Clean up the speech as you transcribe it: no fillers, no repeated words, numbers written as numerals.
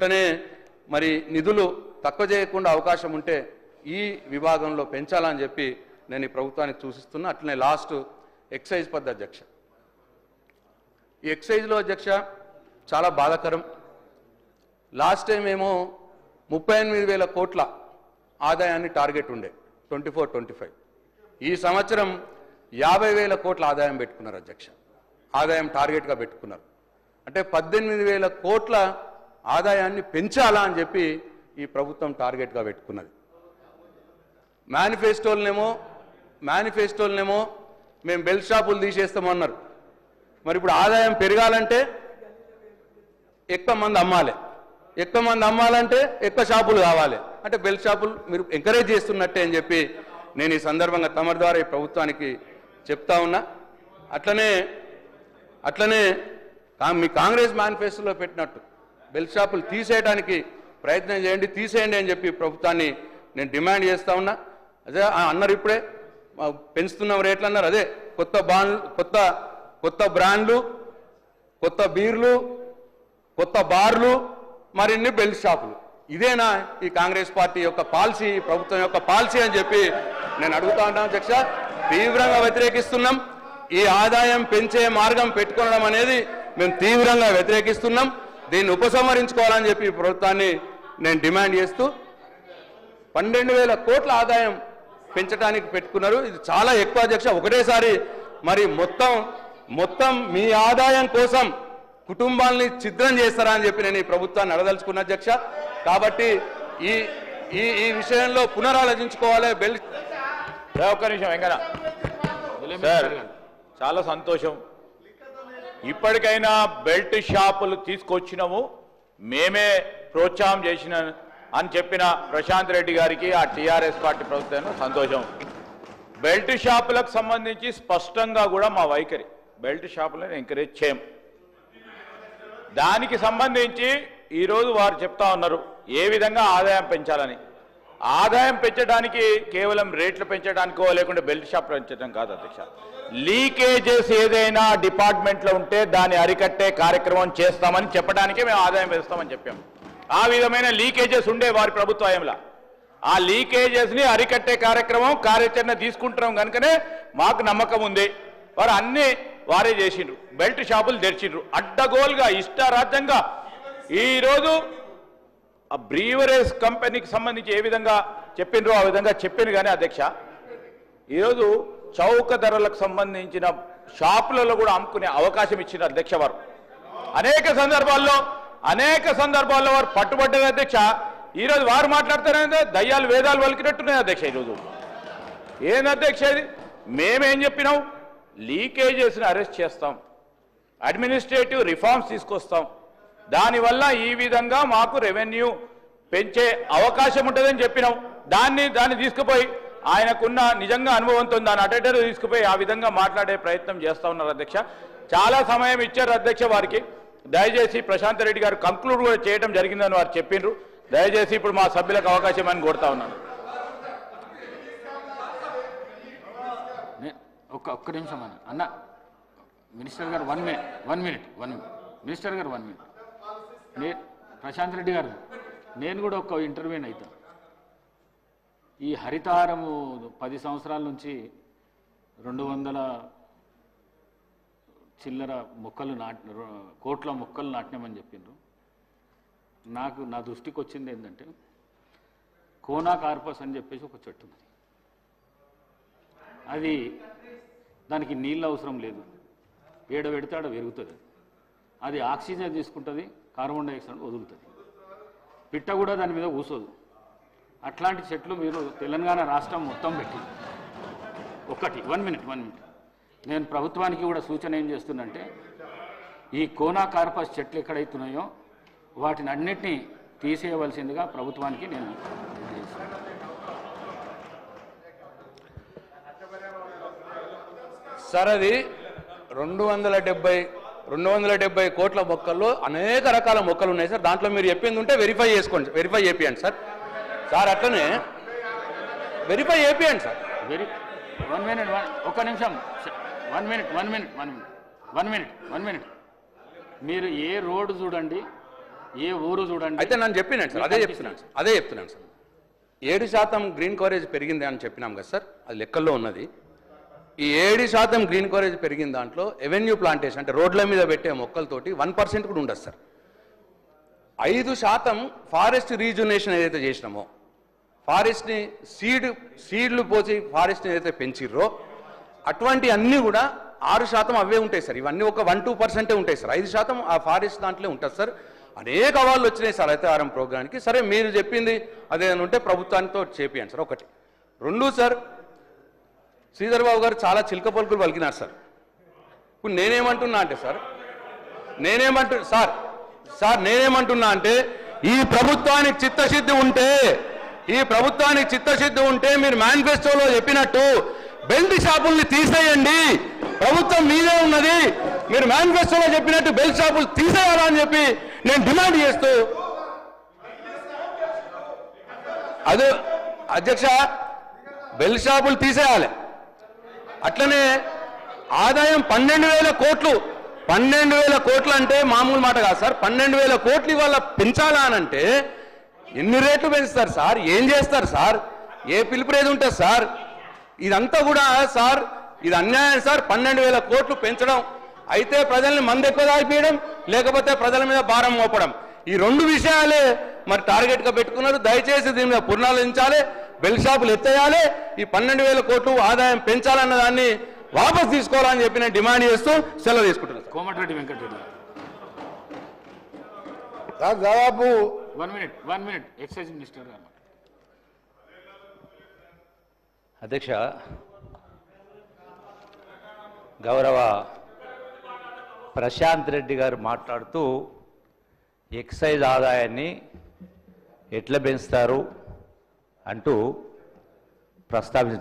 అనే మరి నిధులు తక్కువ చేయకుండా అవకాశం ఉంటే ఈ విభాగంలో పెంచాలని చెప్పి నేను ఈ ప్రభుత్వానికి సూచిస్తున్నా. అట్లనే లాస్ట్ ఎక్సైజ్ పద్ధతి అధ్యక్ష, ఈ ఎక్సైజ్లో అధ్యక్ష చాలా బాధాకరం. లాస్ట్ టైం ఏమో 38,000 కోట్ల ఆదాయాన్ని టార్గెట్ ఉండే 24-25. ఈ సంవత్సరం 50,000 కోట్ల ఆదాయం పెట్టుకున్నారు అధ్యక్ష, ఆదాయం టార్గెట్గా పెట్టుకున్నారు. అంటే 18,000 కోట్ల ఆదాయాన్ని పెంచాలా అని చెప్పి ఈ ప్రభుత్వం టార్గెట్గా పెట్టుకున్నది. మేనిఫెస్టోలనేమో మేము బెల్ట్ షాపులు తీసేస్తామన్నారు. మరి ఇప్పుడు ఆదాయం పెరగాలంటే ఎక్కువ మంది అమ్మాలంటే ఎక్కువ షాపులు కావాలి. అంటే బెల్ట్ షాపులు మీరు ఎంకరేజ్ చేస్తున్నట్టే అని చెప్పి నేను ఈ సందర్భంగా తమరి ద్వారా ఈ ప్రభుత్వానికి చెప్తా ఉన్నా. అట్లనే మీ కాంగ్రెస్ మేనిఫెస్టోలో పెట్టినట్టు బెల్ట్ షాపులు తీసేయడానికి ప్రయత్నం చేయండి, తీసేయండి అని చెప్పి ప్రభుత్వాన్ని నేను డిమాండ్ చేస్తా ఉన్నా. అదే అన్నారు, ఇప్పుడే పెంచుతున్నాం రేట్లు అన్నారు. అదే కొత్త బ్రాండ్లు, కొత్త బీర్లు, కొత్త బార్లు, మరిన్ని బెల్ట్ షాపులు. ఇదేనా ఈ కాంగ్రెస్ పార్టీ యొక్క పాలసీ, ప్రభుత్వం యొక్క పాలసీ అని చెప్పి నేను అడుగుతా ఉన్నాను అధ్యక్ష. తీవ్రంగా వ్యతిరేకిస్తున్నాం. ఈ ఆదాయం పెంచే మార్గం పెట్టుకోవడం అనేది మేము తీవ్రంగా వ్యతిరేకిస్తున్నాం. దీన్ని ఉపసంహరించుకోవాలని చెప్పి ప్రభుత్వాన్ని నేను డిమాండ్ చేస్తూ 12,000 కోట్ల ఆదాయం పెంచడానికి పెట్టుకున్నారు. ఇది చాలా ఎక్కువ అధ్యక్ష. ఒకటేసారి మరి మొత్తం మీ ఆదాయం కోసం కుటుంబాలని ఛిద్రం చేస్తారా అని చెప్పి నేను ఈ ప్రభుత్వాన్ని అడదలుచుకున్న అధ్యక్ష. కాబట్టి ఈ విషయంలో పునరాలోచించుకోవాలి. ఒక్క నిమిషం వెంకన్న సార్, చాలా సంతోషం. ఇప్పటికైనా బెల్ట్ షాపులు తీసుకొచ్చినాము, మేమే ప్రోత్సాహం చేసిన అని చెప్పిన ప్రశాంత్ రెడ్డి గారికి, ఆ టీఆర్ఎస్ పార్టీ ప్రభుత్వం సంతోషం. బెల్ట్ షాపులకు సంబంధించి స్పష్టంగా కూడా మా వైఖరి, బెల్ట్ షాపులను ఎంకరేజ్ చేయం. దానికి సంబంధించి ఈరోజు వారు చెప్తా ఉన్నారు ఏ విధంగా ఆదాయం పెంచాలని. ఆదాయం పెంచడానికి కేవలం రేట్లు పెంచడానికో లేకుంటే బెల్ట్ షాప్ పెంచడం కాదు అధ్యక్ష. లీకేజెస్ ఏదైనా డిపార్ట్మెంట్లో ఉంటే దాన్ని అరికట్టే కార్యక్రమం చేస్తామని చెప్పడానికే మేము ఆదాయం పెంచుతామని చెప్పాము. ఆ విధమైన లీకేజెస్ ఉండే వారి ప్రభుత్వంలో ఆ లీకేజెస్ని అరికట్టే కార్యాచరణ తీసుకుంటున్నాం కనుకనే మాకు నమ్మకం ఉంది. వారు అన్ని వారే చేసిండ్రు, బెల్ట్ షాపులు తెరిచిండ్రు అడ్డగోలుగా ఇష్టారాజ్యంగా. ఈరోజు ఆ బ్రీవరేజ్ కంపెనీకి సంబంధించి ఏ విధంగా చెప్పిండ్రో ఆ విధంగా చెప్పిండ్రు. కానీ అధ్యక్ష, ఈరోజు చౌక ధరలకు సంబంధించిన షాపులలో కూడా అమ్ముకునే అవకాశం ఇచ్చిన అధ్యక్ష వారు అనేక సందర్భాల్లో వారు పట్టుబడ్డారు అధ్యక్ష. ఈరోజు వారు మాట్లాడతారంటే దయ్యాలు వేదాలు వలికినట్టున్నాయి అధ్యక్ష. ఈరోజు ఏంది అధ్యక్ష ఇది? మేమేం చెప్పినాం? లీకేజెస్ని అరెస్ట్ చేస్తాం, అడ్మినిస్ట్రేటివ్ రిఫార్మ్స్ తీసుకొస్తాం, దానివల్ల ఈ విధంగా మాకు రెవెన్యూ పెంచే అవకాశం ఉంటుందని చెప్పినాం. దాన్ని తీసుకుపోయి ఆయనకున్న నిజంగా అనుభవంతో దాన్ని అటెండర్ తీసుకుపోయి ఆ విధంగా మాట్లాడే ప్రయత్నం చేస్తూ ఉన్నారు అధ్యక్ష. చాలా సమయం ఇచ్చారు అధ్యక్ష వారికి. దయచేసి ప్రశాంత్ రెడ్డి గారు కంక్లూడ్ కూడా చేయడం జరిగిందని వారు చెప్పిండ్రు. దయచేసి ఇప్పుడు మా సభ్యులకు అవకాశం అని కోరుతా ఉన్నాను. ఒక్క నిమిషం అన్న మినిస్టర్ గారు 1 మినిట్ మినిస్టర్ గారు 1 మినిట్. ప్రశాంత్ రెడ్డి గారు, నేను కూడా ఒక ఇంటర్వ్యూని అవుతాను. ఈ హరితహారము 10 సంవత్సరాల నుంచి 200 చిల్లర మొక్కలు కోట్ల మొక్కలు నాటినామని చెప్పిండ్రు. నా దృష్టికి వచ్చింది ఏంటంటే కోనా కార్పస్ అని చెప్పేసి ఒక చెట్టు ఉంది. అది దానికి నీళ్ళు అవసరం లేదు, ఏడ పెడితే ఆడ పెరుగుతుంది. అది ఆక్సిజన్ తీసుకుంటుంది, కార్బన్ డైఆక్సైడ్ వదులుతుంది. పిట్ట కూడా దాని మీద కూసోదు. అట్లాంటి చెట్లు మీరు తెలంగాణ రాష్ట్రం మొత్తం పెట్టింది. 1 మినిట్ నేను ప్రభుత్వానికి కూడా సూచన ఏం చేస్తున్నంటే, ఈ కోనా కార్పస్ చెట్లు ఎక్కడైతున్నాయో వాటిని అన్నిటినీ తీసేయవలసిందిగా ప్రభుత్వానికి నేను సార్, అది 270 కోట్ల మొక్కల్లో అనేక రకాల మొక్కలు ఉన్నాయి సార్. దాంట్లో మీరు చెప్పింది ఉంటే వెరిఫై చేపియండి సార్. అట్లనే వెరిఫై చేపియండి సార్. 1 మినిట్, ఒక్క నిమిషం. 1 మినిట్. మీరు ఏ రోడ్డు చూడండి, ఏ ఊరు చూడండి. అయితే నేను చెప్పినాను సార్, అదే చెప్తున్నాను సార్ 7% గ్రీన్ కవరేజ్ పెరిగింది అని చెప్పినాం కదా సార్, అది లెక్కల్లో ఉన్నది. ఈ 7% గ్రీన్ కవరేజ్ పెరిగిన దాంట్లో ఎవెన్యూ ప్లాంటేషన్ అంటే రోడ్ల మీద పెట్టే మొక్కలతోటి 1% కూడా ఉండదు సార్. 5% ఫారెస్ట్ రీజునేషన్ ఏదైతే చేసినామో, ఫారెస్ట్ని సీడ్లు పోసి ఫారెస్ట్ని ఏదైతే పెంచిర్రో అటువంటి అన్నీ కూడా 6% అవే ఉంటాయి సార్. ఇవన్నీ ఒక 1-2% ఉంటాయి సార్. 5% ఆ ఫారెస్ట్ దాంట్లో ఉంటుంది సార్. అనేక అవార్డులు వచ్చినాయి సార్ హరితహారం ప్రోగ్రామ్కి. సరే మీరు చెప్పింది అదేదైనా ఉంటే ప్రభుత్వానితో చేపియండి సార్. 1. 2 సార్, శ్రీధర్ బాబు గారు చాలా చిలక పలుకులు పలికినారు సార్. ఇప్పుడు నేనేమంటున్నా అంటే సార్ నేనేమంటున్నా అంటే ఈ ప్రభుత్వానికి చిత్తశుద్ధి ఉంటే మీరు మేనిఫెస్టోలో చెప్పినట్టు బెల్ట్ షాపుల్ని తీసేయండి. ప్రభుత్వం మీదే ఉన్నది, మీరు మేనిఫెస్టోలో చెప్పినట్టు బెల్ట్ షాపులు తీసేయాలని చెప్పి నేను డిమాండ్ చేస్తూ, అదే అధ్యక్ష బెల్ట్ షాపులు తీసేయాలి. అట్లనే ఆదాయం 12,000 కోట్లు. 12,000 కోట్లు అంటే మామూలు మాట కాదు సార్. 12,000 కోట్లు ఇవాళ పెంచాలా అనంటే ఎన్ని రేట్లు పెంచుతారు సార్? ఏం చేస్తారు సార్? ఏ పిలుపురేది ఉంటుంది సార్? ఇదంతా కూడా సార్ ఇది అన్యాయం సార్. 12,000 కోట్లు పెంచడం, అయితే ప్రజల్ని మందు ఎక్కువ తాగిపోయడం, లేకపోతే ప్రజల మీద భారం మోపడం, ఈ 2 విషయాలే మరి టార్గెట్గా పెట్టుకున్నారు. దయచేసి దీని మీద పునరాలోచించాలి, బెల్ట్ షాపులు ఎత్తేయాలి, ఈ 12,000 కోట్లు ఆదాయం పెంచాలన్న దాన్ని వాపస్ తీసుకోవాలని చెప్పి నేను డిమాండ్ చేస్తూ సెలవు తీసుకుంటున్నాను. కోమటిరెడ్డి వెంకటరెడ్డి సార్ దాదాపు 1 మినిట్ ఎక్సైజ్ మినిస్టర్ గారు. అధ్యక్ష, గౌరవ ప్రశాంత్ రెడ్డి గారు మాట్లాడుతూ ఎక్సైజ్ ఆదాయాన్ని ఎట్లా పెంచుతారు అంటూ ప్రస్తావించారు.